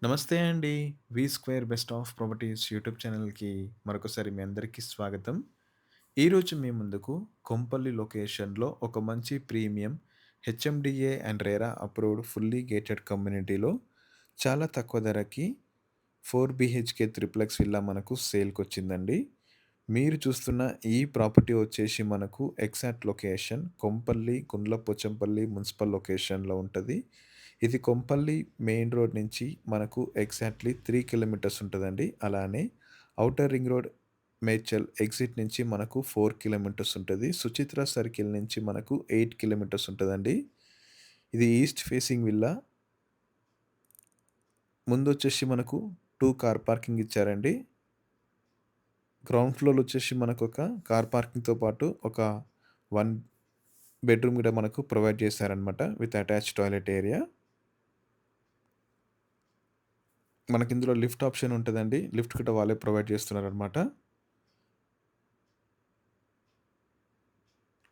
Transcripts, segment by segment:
నమస్తే అండి. V square best of properties YouTube ఛానల్‌కి మరొకసారి మీ అందరికీ స్వాగతం. ఈరోజు మీ ముందుకు కొంపల్లి లొకేషన్‌లో ఒక మంచి premium HMDA and RERA approved fully gated కమ్యూనిటీలో చాలా తక్కువ ధరకి 4 బీహెచ్‌కే త్రిప్లెక్స్ విల్లా మనకు సేల్‌కొచ్చిందండి. మీరు చూస్తున్న ఈ ప్రాపర్టీ వచ్చేసి మనకు exact location Kompally, Gundlapochampally municipal లొకేషన్‌లో ఉంటది. ఇది కొంపల్లి మెయిన్ రోడ్ నుంచి మనకు ఎగ్జాక్ట్‌లీ 3 కిలోమీటర్స్ ఉంటదండి. అలానే outer ring road Medchal exit నుంచి మనకు 4 కిలోమీటర్స్ ఉంటది. సుచిత్ర సర్కిల్ నుంచి మనకు 8 కిలోమీటర్స్ ఉంటదండి. ఇది ఈస్ట్ ఫేసింగ్ విల్లా. ముందొచ్చేసి మనకు 2 కార్ పార్కింగ్ ఇచ్చారండి. గ్రౌండ్ ఫ్లోర్‌లో వచ్చేసి మనకొక కార్ పార్కింగ్‌తో పాటు ఒక 1 బెడ్‌రూమ్ కూడా మనకు ప్రొవైడ్ చేశారనమాట. With attached toilet area. మనకిందులో లిఫ్ట్ ఆప్షన్ ఉంటదండి. లిఫ్ట్ కూడా వాళ్ళే ప్రొవైడ్ చేస్తున్నారనమాట.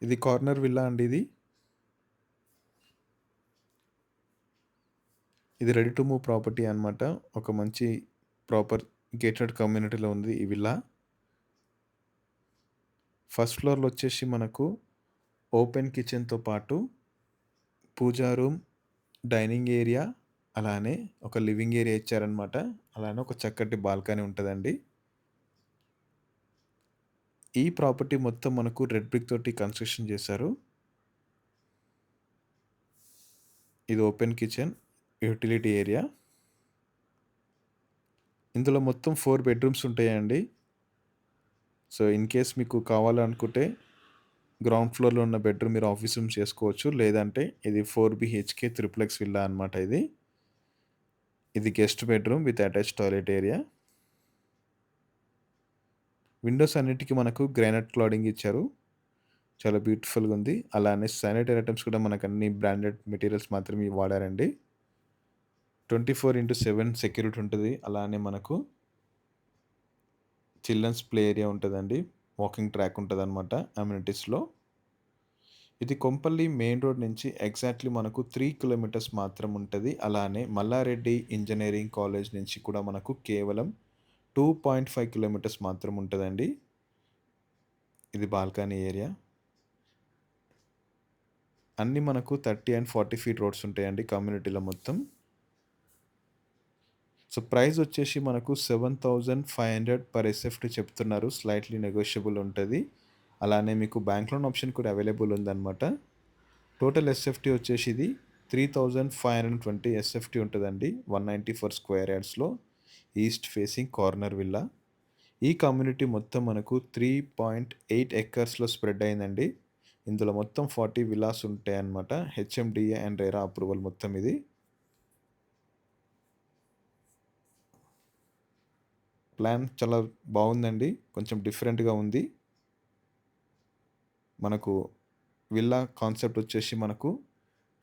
ఇది కార్నర్ విల్లా అండి ఇది. ఇది రెడీ టు మూవ్ ప్రాపర్టీ అనమాట. ఒక మంచి ప్రాపర్ గేటెడ్ కమ్యూనిటీలో ఉంది ఈ విల్లా. ఫస్ట్ ఫ్లోర్‌లో వచ్చేసి మనకు ఓపెన్ కిచెన్‌తో పాటు పూజా రూమ్, డైనింగ్ ఏరియా, అలానే ఒక లివింగ్ ఏరియా ఇచ్చారనమాట. అలానే ఒక చక్కటి బాల్కనీ ఉంటదండి. ఈ ప్రాపర్టీ మొత్తం మనకు రెడ్ బ్రిక్ తోటి కన్‌స్ట్రక్షన్ చేశారు. ఇది ఓపెన్ కిచెన్, యుటిలిటీ ఏరియా. ఇందులో మొత్తం 4 బెడ్‌రూమ్స్ ఉంటాయండి. సో, ఇన్ కేస్ మీకు కావాలనుకుంటే గ్రౌండ్ ఫ్లోర్‌లో ఉన్న బెడ్‌రూమ్ మీరు ఆఫీస్ రూమ్ చేసుకోవచ్చు. లేదంటే ఇది 4 బీహెచ్‌కే త్రిప్లెక్స్ విల్లా అనమాట ఇది. ఇది guest bedroom with attached toilet area. Windows అన్నిటికి మనకు గ్రానైట్ క్లాడింగ్ ఇచ్చారు. చాలా బ్యూటిఫుల్‌గా ఉంది. అలానే శానిటరీ ఐటెమ్స్ కూడా మనకన్ని బ్రాండెడ్ మెటీరియల్స్ మాత్రమే వాడారండి. 24/7 సెక్యూరిటీ ఉంటది. అలానే మనకు చిల్డ్రన్స్ ప్లే ఏరియా ఉంటదండి. వాకింగ్ ట్రాక్ ఉంటదనమాట అమ్యూనిటీస్‌లో. ఇది కొంపల్లి మెయిన్ రోడ్ నుంచి ఎగ్జాక్ట్‌లీ మనకు 3 కిలోమీటర్స్ మాత్రం ఉంటది. అలానే మల్లారెడ్డి ఇంజినీరింగ్ కాలేజ్ నుంచి కూడా మనకు కేవలం 2.5 కిలోమీటర్స్ మాత్రం ఉంటదండి. ఇది బాల్కనీ ఏరియా. అన్నీ మనకు 30 అండ్ 40 ఫీట్ రోడ్స్ ఉంటాయండి కమ్యూనిటీలో మొత్తం. సో, ప్రైస్ వచ్చేసి మనకు 7,500 పర్ ఎస్ఎఫ్‌టీ చెప్తున్నారు. స్లైట్‌లీ నెగోషియబుల్ ఉంటది. అలానే మీకు బ్యాంక్ లోన్ ఆప్షన్ కూడా అవైలబుల్ ఉందన్నమాట. టోటల్ ఎస్ఎఫ్‌టీ వచ్చేసి ఇది 3,520 ఎస్ఎఫ్‌టీ ఉంటదండి. 194 స్క్వేర్ యార్డ్స్‌లో ఈస్ట్ ఫేసింగ్ కార్నర్ విల్లా. ఈ కమ్యూనిటీ మొత్తం మనకు 3.8 ఎకర్స్‌లో స్ప్రెడ్ అయిందండి. ఇందులో మొత్తం 40 విల్లాస్ ఉంటాయన్నమాట. హెచ్ఎండిఏ అండ్ రెరా అప్రూవల్ మొత్తం ఇది. ప్లాన్ చాలా బావుందండి. కొంచెం డిఫరెంట్‌గా ఉంది. మనకు విల్లా కాన్సెప్ట్ వచ్చేసి మనకు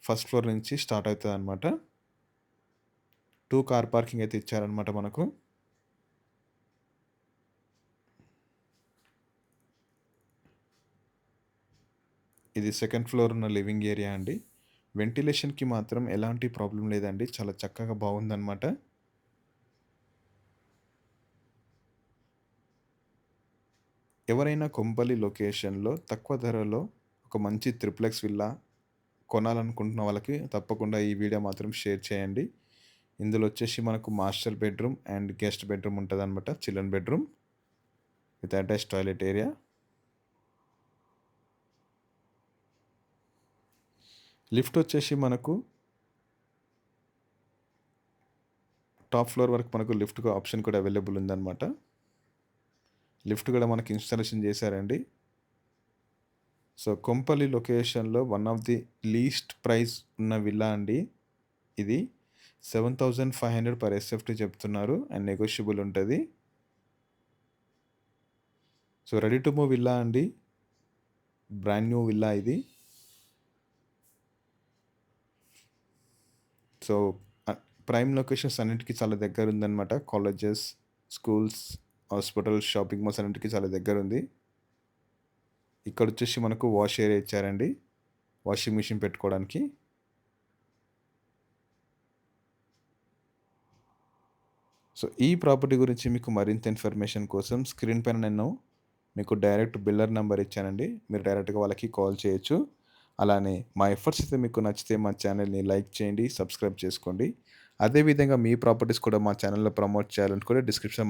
ఫస్ట్ ఫ్లోర్ నుంచి స్టార్ట్ అవుతదనమాట. 2 కార్ పార్కింగ్ అయితే ఇచ్చారనమాట మనకు. ఇది సెకండ్ ఫ్లోర్ ఉన్న లివింగ్ ఏరియా అండి. వెంటిలేషన్‌కి మాత్రం ఎలాంటి ప్రాబ్లమ్ లేదండి. చాలా చక్కగా బావుందనమాట. ఎవరైనా కొంపల్లి లొకేషన్‌లో తక్కువ ధరలో ఒక మంచి త్రిప్లెక్స్ విల్లా కొనాలనుకుంటున్న వాళ్ళకి తప్పకుండా ఈ వీడియో మాత్రం షేర్ చేయండి. ఇందులో వచ్చేసి మనకు master bedroom and guest bedroom ఉంటదనమాట. Children bedroom with attached toilet area. Lift వచ్చేసి మనకు టాప్ ఫ్లోర్ వరకు మనకు లిఫ్ట్‌కు ఆప్షన్ కూడా అవైలబుల్ ఉందనమాట. లిఫ్ట్ కూడా మనకి ఇన్‌స్టాలేషన్ చేశారండి. సో, కొంపల్లి లొకేషన్‌లో one of the least price ఉన్న విల్లా అండి ఇది. 7,500 పర్ ఎస్ఎఫ్‌టీ చెప్తున్నారు అండ్ నెగోషియబుల్ ఉంటది. So, ready to move villa అండి. బ్రాండ్ న్యూ విల్లా ఇది. సో, ప్రైమ్ లొకేషన్స్ అన్నిటికి చాలా దగ్గరుందనమాట. Colleges, schools, hospitals, shopping malls అన్నిటికి చాలా దగ్గరుంది. ఇక్కడొచ్చేసి మనకు వాష్ ఏరియా ఇచ్చారండి. వాషింగ్ మిషన్ పెట్టుకోవడానికి. సో, ఈ ప్రాపర్టీ గురించి మీకు మరింత ఇన్ఫర్మేషన్ కోసం స్క్రీన్ పైన నేను మీకు డైరెక్ట్ బిల్డర్ నంబర్ ఇచ్చానండి. మీరు డైరెక్ట్‌గా వాళ్ళకి కాల్ చేయొచ్చు. అలానే మా ఎఫర్ట్స్ అయితే మీకు నచ్చితే మా ఛానల్‌ని లైక్ చేయండి, సబ్స్క్రైబ్ చేసుకోండి. అదే విధంగా మీ ప్రాపర్టీస్ కూడా మా ఛానల్‌లో ప్రమోట్ చేయాలనుకుంటే డిస్క్రిప్షన్